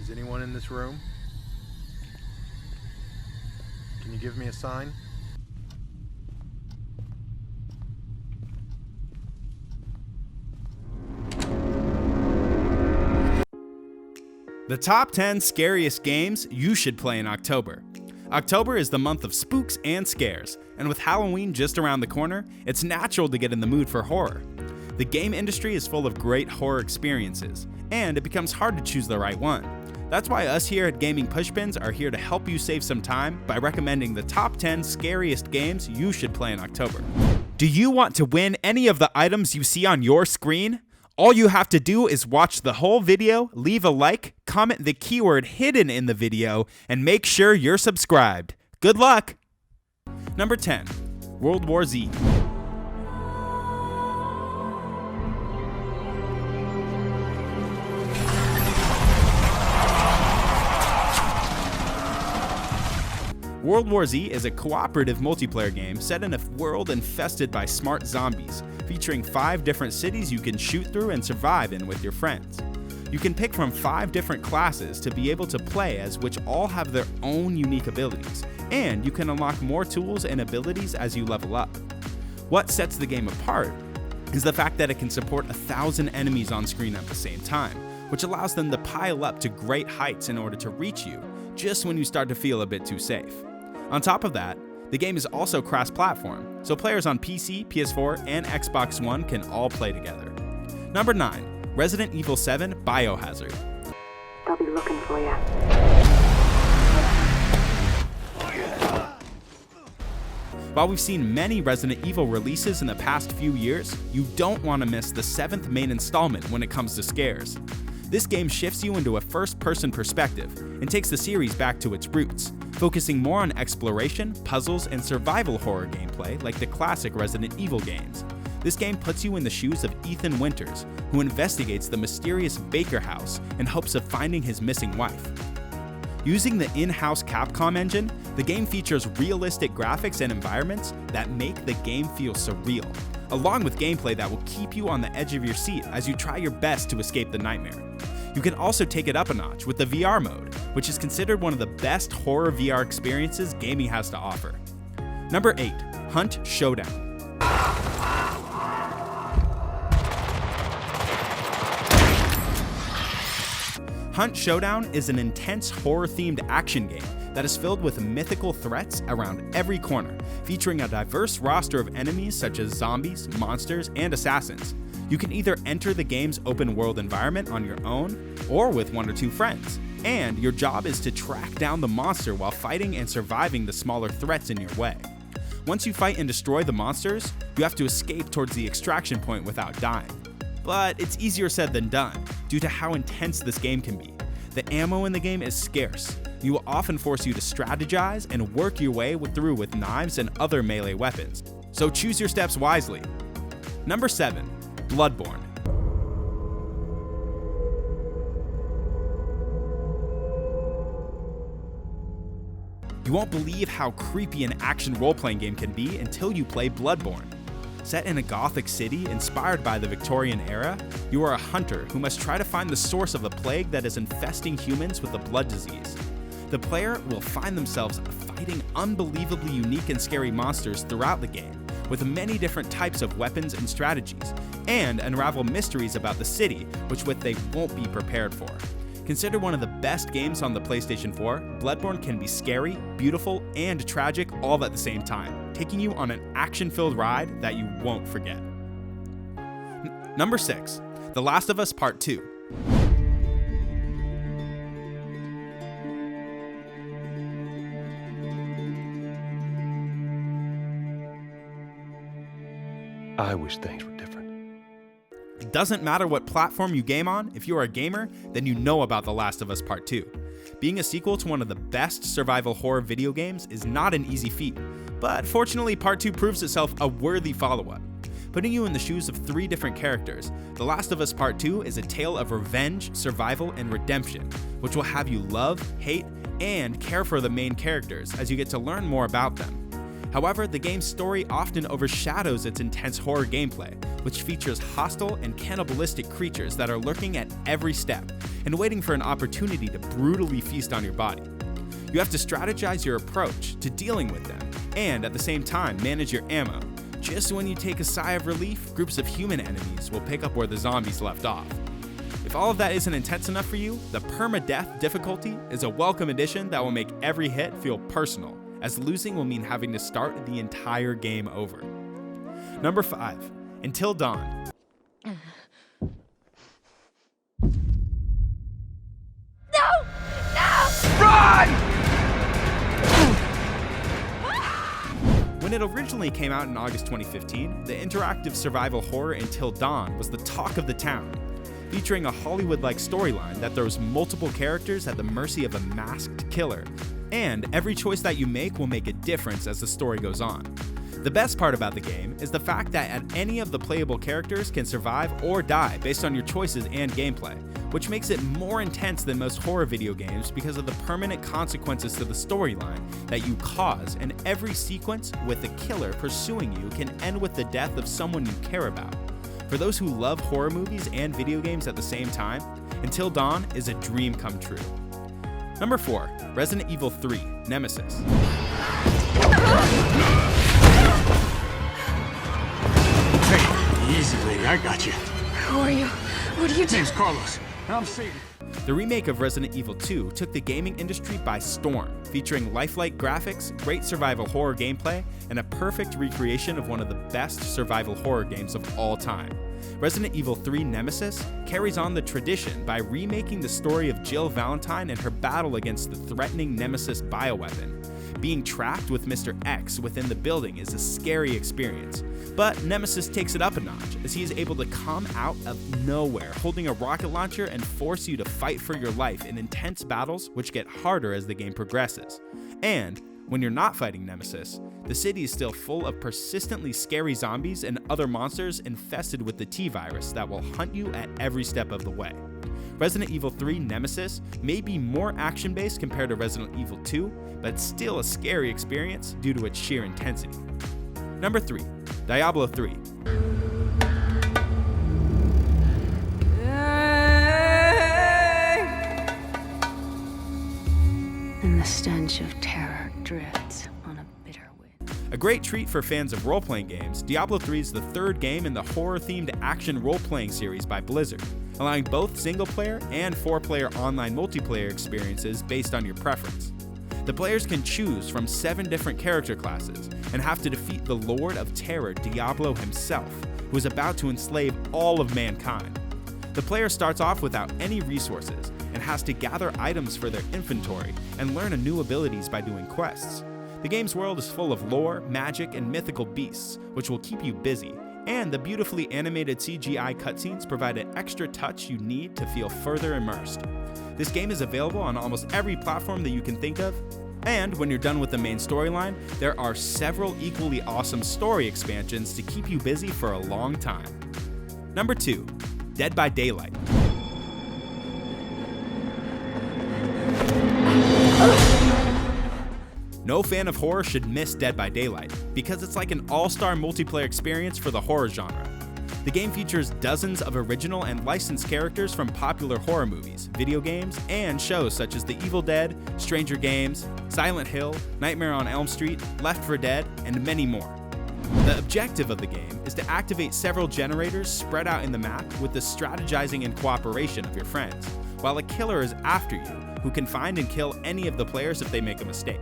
Is anyone in this room? Can you give me a sign? The top 10 scariest games you should play in October. October is the month of spooks and scares, and with Halloween just around the corner, it's natural to get in the mood for horror. The game industry is full of great horror experiences, and it becomes hard to choose the right one. That's why us here at Gaming Pushpins are here to help you save some time by recommending the top 10 scariest games you should play in October. Do you want to win any of the items you see on your screen? All you have to do is watch the whole video, leave a like, comment the keyword hidden in the video, and make sure you're subscribed. Good luck! Number 10. World War Z. World War Z is a cooperative multiplayer game set in a world infested by smart zombies, featuring 5 different cities you can shoot through and survive in with your friends. You can pick from 5 different classes to be able to play as, which all have their own unique abilities, and you can unlock more tools and abilities as you level up. What sets the game apart is the fact that it can support 1,000 enemies on screen at the same time, which allows them to pile up to great heights in order to reach you, just when you start to feel a bit too safe. On top of that, the game is also cross-platform, so players on PC, PS4, and Xbox One can all play together. Number 9. Resident Evil 7 BIOHAZARD. They'll be looking for you. While we've seen many Resident Evil releases in the past few years, you don't want to miss the 7th main installment when it comes to scares. This game shifts you into a first-person perspective and takes the series back to its roots, focusing more on exploration, puzzles, and survival horror gameplay like the classic Resident Evil games. This game puts you in the shoes of Ethan Winters, who investigates the mysterious Baker house in hopes of finding his missing wife. Using the in-house Capcom engine, the game features realistic graphics and environments that make the game feel surreal, along with gameplay that will keep you on the edge of your seat as you try your best to escape the nightmare. You can also take it up a notch with the VR mode, which is considered one of the best horror VR experiences gaming has to offer. Number 8. Hunt Showdown. Hunt Showdown is an intense horror-themed action game that is filled with mythical threats around every corner, featuring a diverse roster of enemies such as zombies, monsters, and assassins. You can either enter the game's open-world environment on your own or with 1 or 2 friends, and your job is to track down the monster while fighting and surviving the smaller threats in your way. Once you fight and destroy the monsters, you have to escape towards the extraction point without dying. But it's easier said than done, due to how intense this game can be. The ammo in the game is scarce. You will often force you to strategize and work your way through with knives and other melee weapons. So choose your steps wisely. Number 7. BLOODBORNE. You won't believe how creepy an action role-playing game can be until you play BLOODBORNE. Set in a Gothic city inspired by the Victorian era, you are a hunter who must try to find the source of a plague that is infesting humans with a blood disease. The player will find themselves fighting unbelievably unique and scary monsters throughout the game, with many different types of weapons and strategies, and unravel mysteries about the city which they won't be prepared for. Considered one of the best games on the PlayStation 4, BLOODBORNE can be scary, beautiful, and tragic all at the same time, taking you on an action-filled ride that you won't forget. Number 6. The Last of Us Part 2. I wish things were different. It doesn't matter what platform you game on, if you are a gamer, then you know about The Last of Us Part 2. Being a sequel to one of the best survival horror video games is not an easy feat, but fortunately Part 2 proves itself a worthy follow-up. Putting you in the shoes of 3 different characters, The Last of Us Part 2 is a tale of revenge, survival, and redemption, which will have you love, hate, and care for the main characters as you get to learn more about them. However, the game's story often overshadows its intense horror gameplay, which features hostile and cannibalistic creatures that are lurking at every step and waiting for an opportunity to brutally feast on your body. You have to strategize your approach to dealing with them, and at the same time manage your ammo. Just when you take a sigh of relief, groups of human enemies will pick up where the zombies left off. If all of that isn't intense enough for you, the permadeath difficulty is a welcome addition that will make every hit feel personal, as losing will mean having to start the entire game over. Number 5. Until Dawn. When it originally came out in August 2015, the interactive survival horror Until Dawn was the talk of the town, featuring a Hollywood-like storyline that throws multiple characters at the mercy of a masked killer, and every choice that you make will make a difference as the story goes on. The best part about the game is the fact that any of the playable characters can survive or die based on your choices and gameplay, which makes it more intense than most horror video games because of the permanent consequences to the storyline that you cause, and every sequence with the killer pursuing you can end with the death of someone you care about. For those who love horror movies and video games at the same time, Until Dawn is a dream come true. Number 4. Resident Evil 3 Nemesis. Hey, easy, lady, I got you. Who are you? What are you doing? Name's Carlos, and I'm Satan. The remake of Resident Evil 2 took the gaming industry by storm, featuring lifelike graphics, great survival horror gameplay, and a perfect recreation of one of the best survival horror games of all time. Resident Evil 3 Nemesis carries on the tradition by remaking the story of Jill Valentine and her battle against the threatening Nemesis bioweapon. Being trapped with Mr. X within the building is a scary experience, but Nemesis takes it up a notch as he is able to come out of nowhere holding a rocket launcher and force you to fight for your life in intense battles which get harder as the game progresses. And when you're not fighting Nemesis, the city is still full of persistently scary zombies and other monsters infested with the T-virus that will hunt you at every step of the way. Resident Evil 3 Nemesis may be more action-based compared to Resident Evil 2, but still a scary experience due to its sheer intensity. Number 3. Diablo 3. And the stench of terror drifts on a bitter wind. A great treat for fans of role-playing games, Diablo 3 is the third game in the horror-themed action role-playing series by Blizzard, allowing both single-player and 4-player online multiplayer experiences based on your preference. The players can choose from 7 different character classes and have to defeat the Lord of Terror, Diablo himself, who is about to enslave all of mankind. The player starts off without any resources and has to gather items for their inventory and learn new abilities by doing quests. The game's world is full of lore, magic, and mythical beasts, which will keep you busy, and the beautifully animated CGI cutscenes provide an extra touch you need to feel further immersed. This game is available on almost every platform that you can think of, and when you're done with the main storyline, there are several equally awesome story expansions to keep you busy for a long time. Number 2. Dead by Daylight. No fan of horror should miss Dead by Daylight, because it's like an all-star multiplayer experience for the horror genre. The game features dozens of original and licensed characters from popular horror movies, video games, and shows such as The Evil Dead, Stranger Games, Silent Hill, Nightmare on Elm Street, Left 4 Dead, and many more. The objective of the game is to activate several generators spread out in the map with the strategizing and cooperation of your friends, while a killer is after you, who can find and kill any of the players if they make a mistake.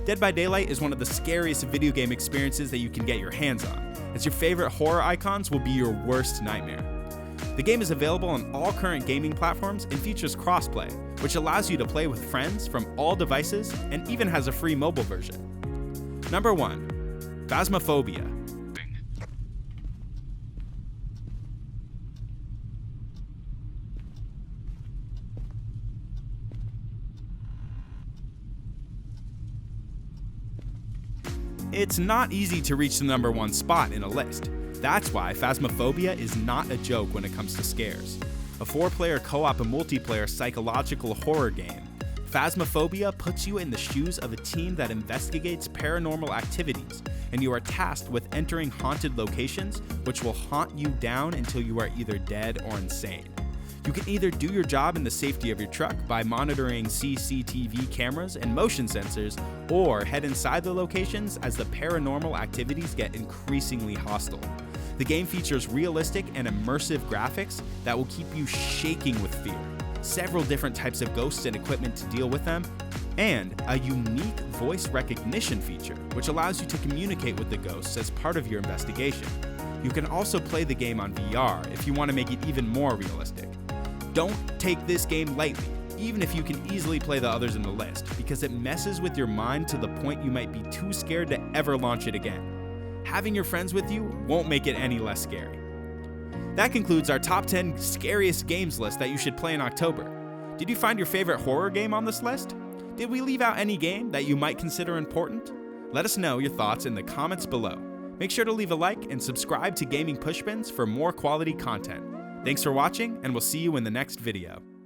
Dead by Daylight is one of the scariest video game experiences that you can get your hands on, as your favorite horror icons will be your worst nightmare. The game is available on all current gaming platforms and features crossplay, which allows you to play with friends from all devices and even has a free mobile version. Number 1. PHASMOPHOBIA. It's not easy to reach the number 1 spot in a list. That's why PHASMOPHOBIA is not a joke when it comes to scares. A 4-player co-op and multiplayer psychological horror game, Phasmophobia puts you in the shoes of a team that investigates paranormal activities, and you are tasked with entering haunted locations which will haunt you down until you are either dead or insane. You can either do your job in the safety of your truck by monitoring CCTV cameras and motion sensors, or head inside the locations as the paranormal activities get increasingly hostile. The game features realistic and immersive graphics that will keep you shaking with fear, several different types of ghosts and equipment to deal with them, and a unique voice recognition feature which allows you to communicate with the ghosts as part of your investigation. You can also play the game on VR if you want to make it even more realistic. Don't take this game lightly, even if you can easily play the others in the list, because it messes with your mind to the point you might be too scared to ever launch it again. Having your friends with you won't make it any less scary. That concludes our top 10 scariest games list that you should play in October. Did you find your favorite horror game on this list? Did we leave out any game that you might consider important? Let us know your thoughts in the comments below. Make sure to leave a like and subscribe to Gaming Pushpins for more quality content. Thanks for watching, and we'll see you in the next video.